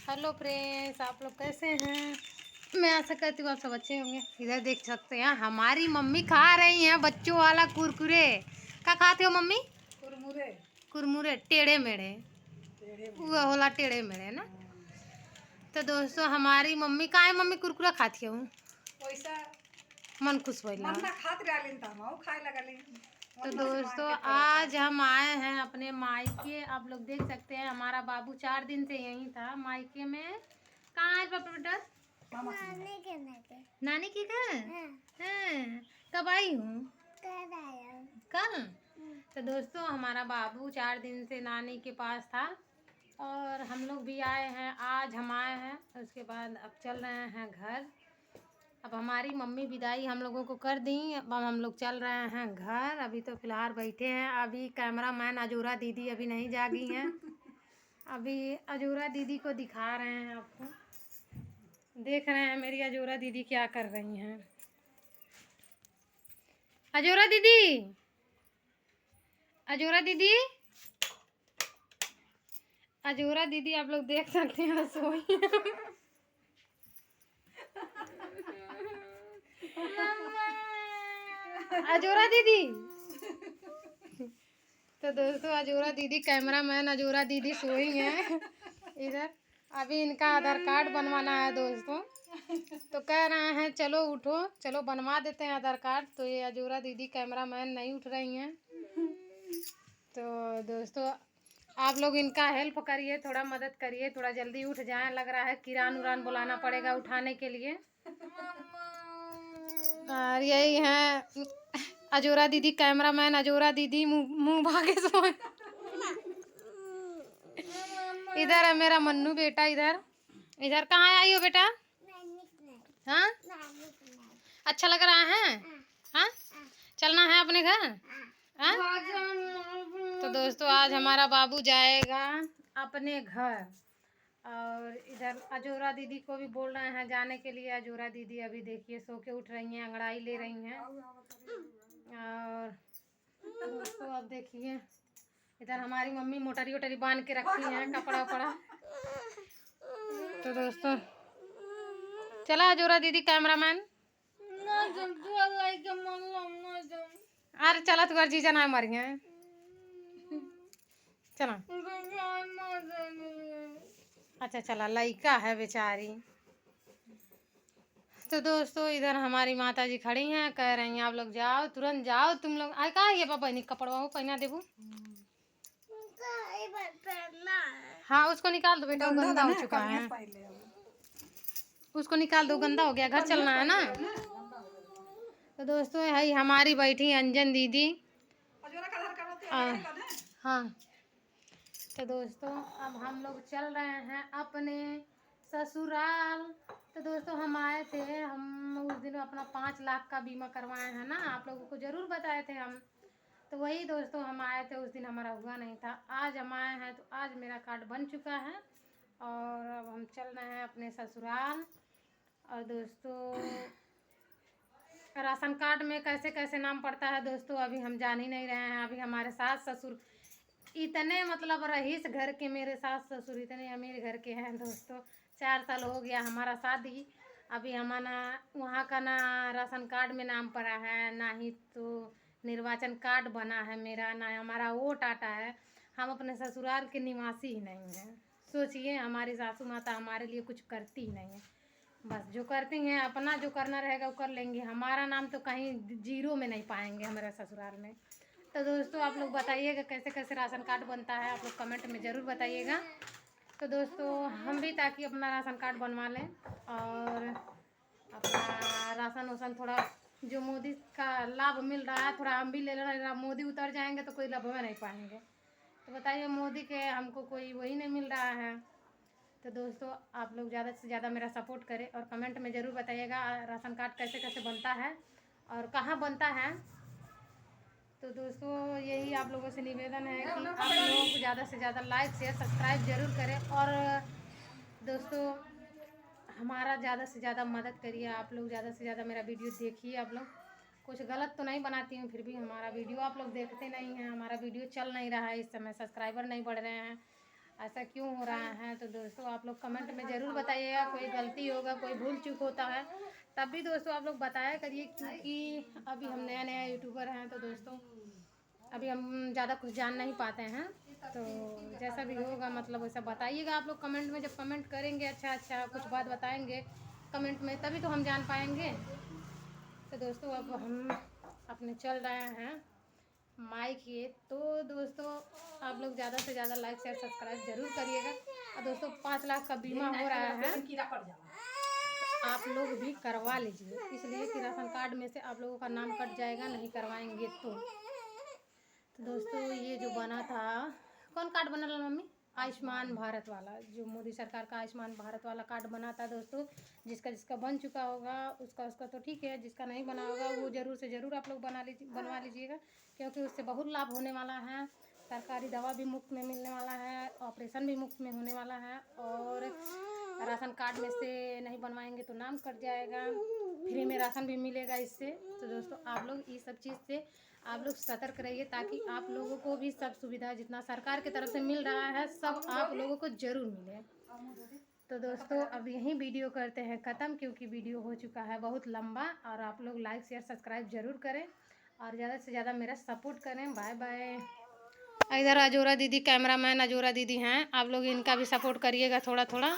Hello friends, आप लोग कैसे हैं। मैं आशा करती हूँ आप सब अच्छे होंगे। इधर देख सकते हैं हमारी मम्मी खा रही हैं बच्चों वाला कुरकुरे। क्या खाते हो मम्मी? कुरमुरे। कुरमुरे टेढ़े मेढ़े, वो होला टेढ़े मेढ़े ना। तो दोस्तों हमारी मम्मी का है, मम्मी कुरकुरा खाती हूँ वैसा मन खुश होला। मन ना खात रहलिन त हम खाए लगलिन। तो मन से मांग दोस्तों के आज हम आए हैं अपने मायके। आप लोग देख सकते हैं हमारा बाबू 4 दिन से यहीं था मायके में। कहाँ है पापा बेटा? नानी के घर। हैं, कब आई हूँ? कल। तो दोस्तों हमारा बाबू 4 दिन से नानी के पास था और हम लोग भी आए हैं। आज हम आए हैं, उसके बाद अब चल रहे हैं घर। अब हमारी मम्मी विदाई हम लोगों को कर दी। अब हम लोग चल रहे हैं घर। अभी तो फिलहाल बैठे हैं। अभी कैमरा मैन अजूरा दीदी अभी नहीं जागी हैं। अभी अजूरा दीदी को दिखा रहे हैं आपको। देख रहे हैं मेरी अजूरा दीदी क्या कर रही हैं। अजूरा दीदी, अजूरा दीदी, अजूरा दीदी आप लोग देख सकते हैं सोई हैं। अजूरा दीदी। तो दोस्तों अजूरा दीदी, कैमरा मैन अजूरा दीदी सोई हैं इधर। अभी इनका आधार कार्ड बनवाना है दोस्तों। तो कह रहे हैं चलो उठो, चलो बनवा देते हैं आधार कार्ड। तो ये अजूरा दीदी कैमरा मैन नहीं उठ रही हैं। तो दोस्तों आप लोग इनका हेल्प करिए, थोड़ा मदद करिए, थोड़ा जल्दी उठ जाएं। लग रहा है किरान उरान बुलाना पड़ेगा उठाने के लिए। और यही है अजूरा दीदी, कैमरा मैन अजूरा दीदी मुंह भागे सोए। इधर है मेरा मन्नू बेटा। इधर इधर कहाँ आई हो बेटा? हाँ, अच्छा लग रहा है। हाँ, चलना है अपने घर। हाँ? तो दोस्तों आज हमारा बाबू जाएगा अपने घर। और इधर अजूरा दीदी को भी बोल रहे हैं जाने के लिए। अजूरा दीदी अभी देखिए सो के उठ रही हैं, अंगड़ाई ले रही हैं। और दोस्तों अब देखिए इधर हमारी मम्मी मोटरी वोटरी बांध के रखी हैं, कपड़ा वपड़ा। तो दोस्तों चला अजूरा दीदी कैमरामैन। अरे चला तू घर जीजा ना मरी है। चला अच्छा चला, लइका है बेचारी। तो दोस्तों इधर हमारी माता जी खड़ी हैं, कह रही हैं आप लोग जाओ, तुरंत जाओ तुम लोग। आए कहा ये पापा नहीं कपड़वा हो पहना देबू। हाँ उसको निकाल दो बेटा, वो गंदा हो चुका है। उसको निकाल दो, गंदा हो गया, घर चलना है ना। तो दोस्तों है हमारी बैठी अंजन दीदी। हाँ। तो दोस्तों अब हम लोग चल रहे हैं अपने ससुराल। तो दोस्तों हम आए थे, हम उस दिन अपना 5 लाख का बीमा करवाए हैं ना, आप लोगों को ज़रूर बताए थे हम। तो वही दोस्तों हम आए थे, उस दिन हमारा हुआ नहीं था। आज हम आए हैं तो आज मेरा कार्ड बन चुका है और अब हम चल रहे हैं अपने ससुराल। और दोस्तों राशन कार्ड में कैसे कैसे नाम पड़ता है दोस्तों अभी हम जान ही नहीं रहे हैं। अभी हमारे सास ससुर इतने मतलब रईस घर के, मेरे सास ससुर इतने अमीर घर के हैं दोस्तों। 4 साल हो गया हमारा शादी, अभी हमारा वहाँ का ना राशन कार्ड में नाम पड़ा है, ना ही तो निर्वाचन कार्ड बना है मेरा, ना हमारा वोट आता है। हम अपने ससुराल के निवासी ही नहीं हैं। सोचिए हमारी सासू माता हमारे लिए कुछ करती ही नहीं है। बस जो करती हैं अपना जो करना रहेगा वो कर लेंगी, हमारा नाम तो कहीं जीरो में नहीं पाएंगे हमारे ससुराल में। तो दोस्तों आप लोग बताइएगा कैसे कैसे राशन कार्ड बनता है, आप लोग कमेंट में ज़रूर बताइएगा। तो दोस्तों हम भी ताकि अपना राशन कार्ड बनवा लें और अपना राशन वासन थोड़ा जो मोदी का लाभ मिल रहा है थोड़ा हम भी ले लेना। मोदी उतर जाएंगे तो कोई लाभ में नहीं पाएंगे। तो बताइए मोदी के हमको कोई वही नहीं मिल रहा है। तो दोस्तों आप लोग ज़्यादा से ज़्यादा मेरा सपोर्ट करें और कमेंट में ज़रूर बताइएगा राशन कार्ड कैसे कैसे बनता है और कहाँ बनता है। तो दोस्तों यही आप लोगों से निवेदन है कि आप लोग ज़्यादा से ज़्यादा लाइक शेयर सब्सक्राइब ज़रूर करें और दोस्तों हमारा ज़्यादा से ज़्यादा मदद करिए। आप लोग ज़्यादा से ज़्यादा मेरा वीडियो देखिए। आप लोग कुछ गलत तो नहीं बनाती हूँ, फिर भी हमारा वीडियो आप लोग देखते नहीं हैं, हमारा वीडियो चल नहीं रहा है, इस समय सब्सक्राइबर नहीं बढ़ रहे हैं। ऐसा क्यों हो रहा है। तो दोस्तों आप लोग कमेंट में ज़रूर बताइएगा, कोई गलती होगा, कोई भूल चूक होता है तब भी दोस्तों आप लोग बताया करिए, क्योंकि अभी हम नया नया यूट्यूबर हैं तो दोस्तों अभी हम ज़्यादा कुछ जान नहीं पाते हैं। तो जैसा भी होगा मतलब वैसा बताइएगा आप लोग कमेंट में। जब कमेंट करेंगे अच्छा कुछ बात बताएंगे कमेंट में तभी तो हम जान पाएंगे। तो दोस्तों अब हम अपने चल रहे हैं माइक ये। तो दोस्तों आप लोग ज़्यादा से ज़्यादा लाइक शेयर सब्सक्राइब जरूर करिएगा। और दोस्तों 5 लाख का बीमा हो रहा है, आप लोग भी करवा लीजिए, इसलिए कि राशन कार्ड में से आप लोगों का नाम कट जाएगा नहीं करवाएंगे तो दोस्तों ये जो बना था, कौन कार्ड बना ला मम्मी? आयुष्मान भारत वाला, जो मोदी सरकार का आयुष्मान भारत वाला कार्ड बना था दोस्तों। जिसका बन चुका होगा उसका तो ठीक है, जिसका नहीं बना होगा वो ज़रूर से ज़रूर आप लोग बनवा लीजिएगा, क्योंकि उससे बहुत लाभ होने वाला है। सरकारी दवा भी मुफ्त में मिलने वाला है, ऑपरेशन भी मुफ्त में होने वाला है, और राशन कार्ड में से नहीं बनवाएंगे तो नाम कट जाएगा, फ्री में राशन भी मिलेगा इससे। तो दोस्तों आप लोग इस सब चीज़ से आप लोग सतर्क रहिए, ताकि आप लोगों को भी सब सुविधा जितना सरकार की तरफ से मिल रहा है सब आप लोगों को ज़रूर मिले। तो दोस्तों अब यहीं वीडियो करते हैं ख़त्म, क्योंकि वीडियो हो चुका है बहुत लंबा। और आप लोग लाइक शेयर सब्सक्राइब ज़रूर करें और ज़्यादा से ज़्यादा मेरा सपोर्ट करें। Bye bye. इधर अजोरा दीदी कैमरामैन अजोरा दीदी हैं, आप लोग इनका भी सपोर्ट करिएगा थोड़ा थोड़ा।